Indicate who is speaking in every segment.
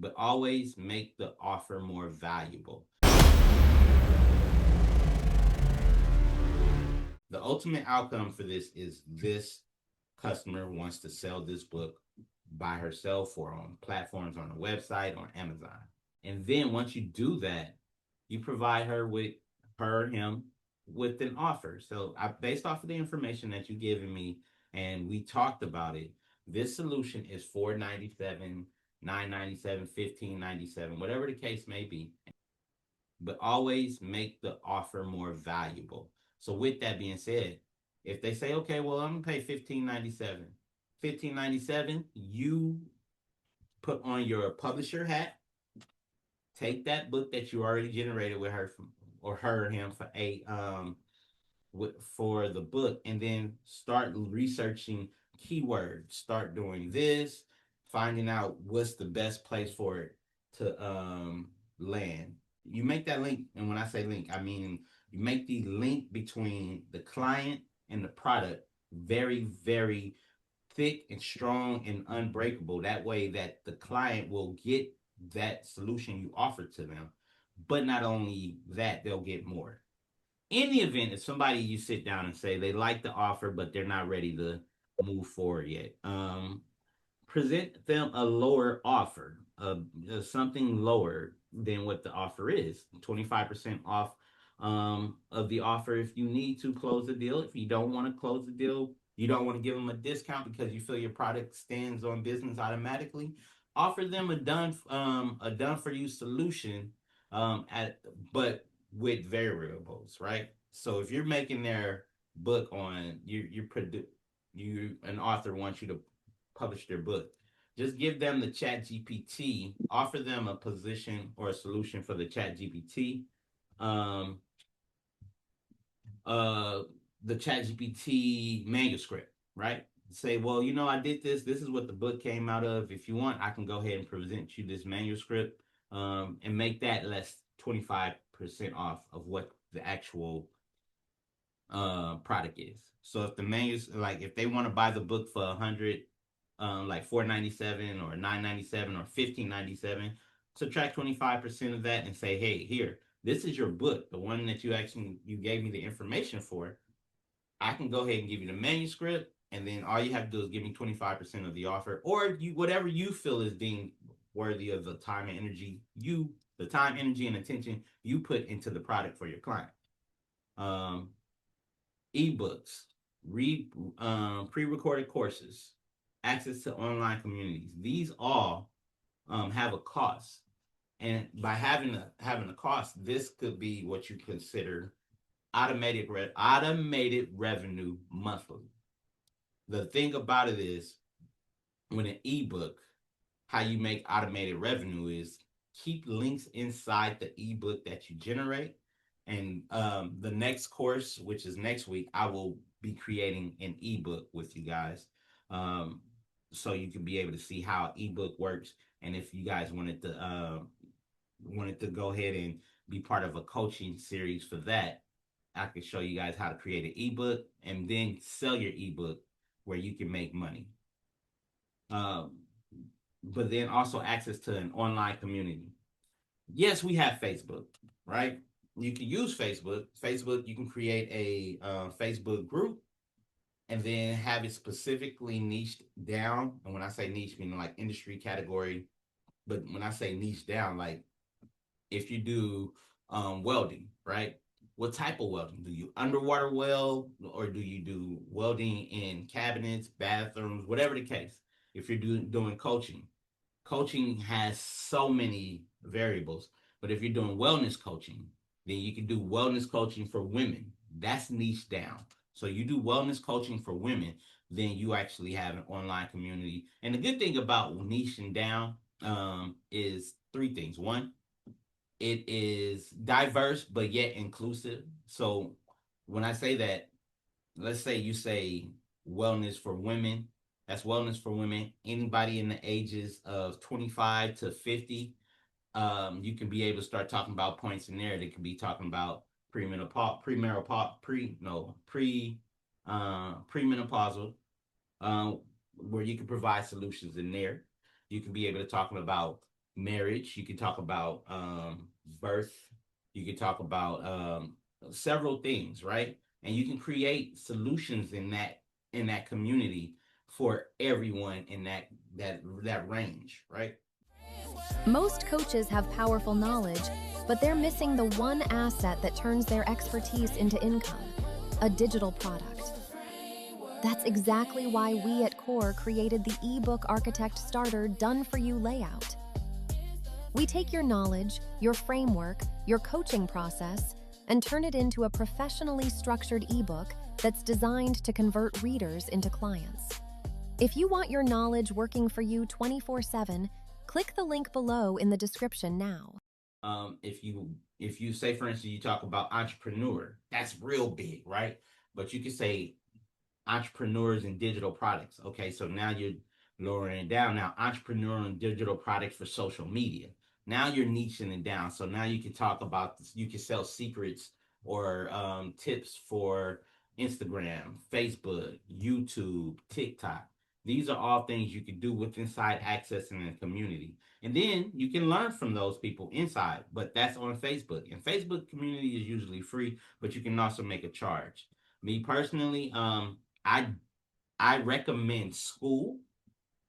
Speaker 1: but always make the offer more valuable. The ultimate outcome for this is this customer wants to sell this book by herself or on platforms on a website or Amazon. And then once you do that, you provide her with her or him with an offer. So based off of the information that you given me and we talked about it, this solution is $497, $997, $1597, whatever the case may be. But always make the offer more valuable. So with that being said, if they say, okay, well, I'm gonna pay $1597, you put on your publisher hat, take that book that you already generated with her from, or her or him for for the book, and then start researching keywords. Start doing this, finding out what's the best place for it to land. You make that link, and when I say link, I mean you make the link between the client and the product very, very thick and strong and unbreakable. That way, that the client will get that solution you offer to them, but not only that, they'll get more. In the event, if somebody you sit down and say they like the offer, but they're not ready to move forward yet, present them a lower offer, something lower than what the offer is. 25% off of the offer if you need to close the deal. If you don't want to close the deal, you don't want to give them a discount because you feel your product stands on business automatically. Offer them a done for you solution, at but with variables, right? So if you're making their book on you an author wants you to publish their book, just give them the ChatGPT, offer them a position or a solution for the ChatGPT, um, uh, the ChatGPT manuscript, right? Say, well, I did this. This is what the book came out of. If you want, I can go ahead and present you this manuscript, and make that less 25% off of what the actual product is. So if the like if they want to buy the book for 100, like 497 or 997 or 1597, subtract 25% of that and say, hey, here, this is your book, the one that you gave me the information for. I can go ahead and give you the manuscript, and then all you have to do is give me 25% of the offer, or whatever you feel is deemed worthy of the time and energy the time, energy, and attention you put into the product for your client. Um, ebooks, pre-recorded courses, access to online communities. These all have a cost, and by having a cost, this could be what you consider automated revenue monthly. The thing about it is, with an ebook, how you make automated revenue is keep links inside the ebook that you generate. And the next course, which is next week, I will be creating an ebook with you guys, um, so you can be able to see how ebook works. And if you guys wanted to go ahead and be part of a coaching series for that, I can show you guys how to create an ebook and then sell your ebook where you can make money. Um, but then also access to an online community. Yes, we have Facebook, right? You can use Facebook. Facebook, you can create a Facebook group and then have it specifically niched down. And when I say niche, meaning like industry category, but when I say niche down, like if you do welding, right? What type of welding? Do you underwater weld, or do you do welding in cabinets, bathrooms, whatever the case? If you're doing coaching, coaching has so many variables. But if you're doing wellness coaching, then you can do wellness coaching for women. That's niche down. So you do wellness coaching for women, then you actually have an online community. And the good thing about niching down is three things. One, it is diverse but yet inclusive. So when I say that, let's say you say wellness for women, that's wellness for women. Anybody in the ages of 25 to 50, you can be able to start talking about points in there. They can be talking about premenopausal, where you can provide solutions in there. You can be able to talk about marriage. You can talk about birth. You can talk about several things, right? And you can create solutions in that community for everyone in that range, right?
Speaker 2: Most coaches have powerful knowledge, but they're missing the one asset that turns their expertise into income: a digital product. That's exactly why we at Core created the eBook Architect Starter Done For You layout. We take your knowledge, your framework, your coaching process, and turn it into a professionally structured ebook that's designed to convert readers into clients. If you want your knowledge working for you 24/7, click the link below in the description now.
Speaker 1: If you say, for instance, you talk about entrepreneur, that's real big, right? But you could say entrepreneurs and digital products. Okay, so now you're lowering it down. Now, entrepreneur and digital products for social media. Now you're niching it down. So now you can talk about this. You can sell secrets or tips for Instagram, Facebook, YouTube, TikTok. These are all things you can do with inside accessing the community. And then you can learn from those people inside, but that's on Facebook. And Facebook community is usually free, but you can also make a charge. Me personally, I I recommend school.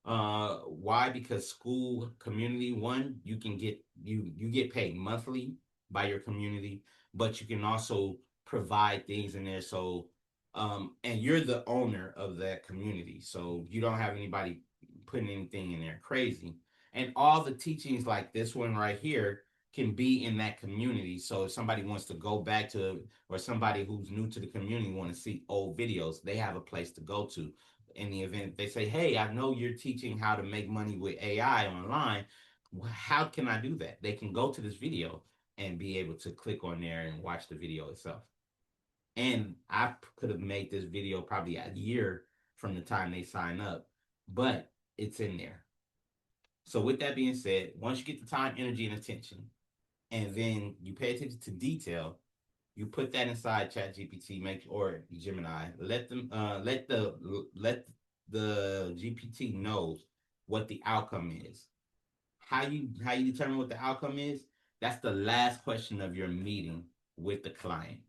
Speaker 1: Why? Because school community, one, you can get you get paid monthly by your community, but you can also provide things in there. So, and you're the owner of that community, so you don't have anybody putting anything in there crazy. And all the teachings like this one right here can be in that community. So if somebody wants to go back to, or somebody who's new to the community want to see old videos, they have a place to go to. In the event they say, hey, I know you're teaching how to make money with AI online, how can I do that? They can go to this video and be able to click on there and watch the video itself. And I could have made this video probably a year from the time they sign up, but it's in there. So with that being said, once you get the time, energy, and attention, and then you pay attention to detail, you put that inside ChatGPT, make or Gemini. Let the GPT knows what the outcome is. How you determine what the outcome is? That's the last question of your meeting with the client.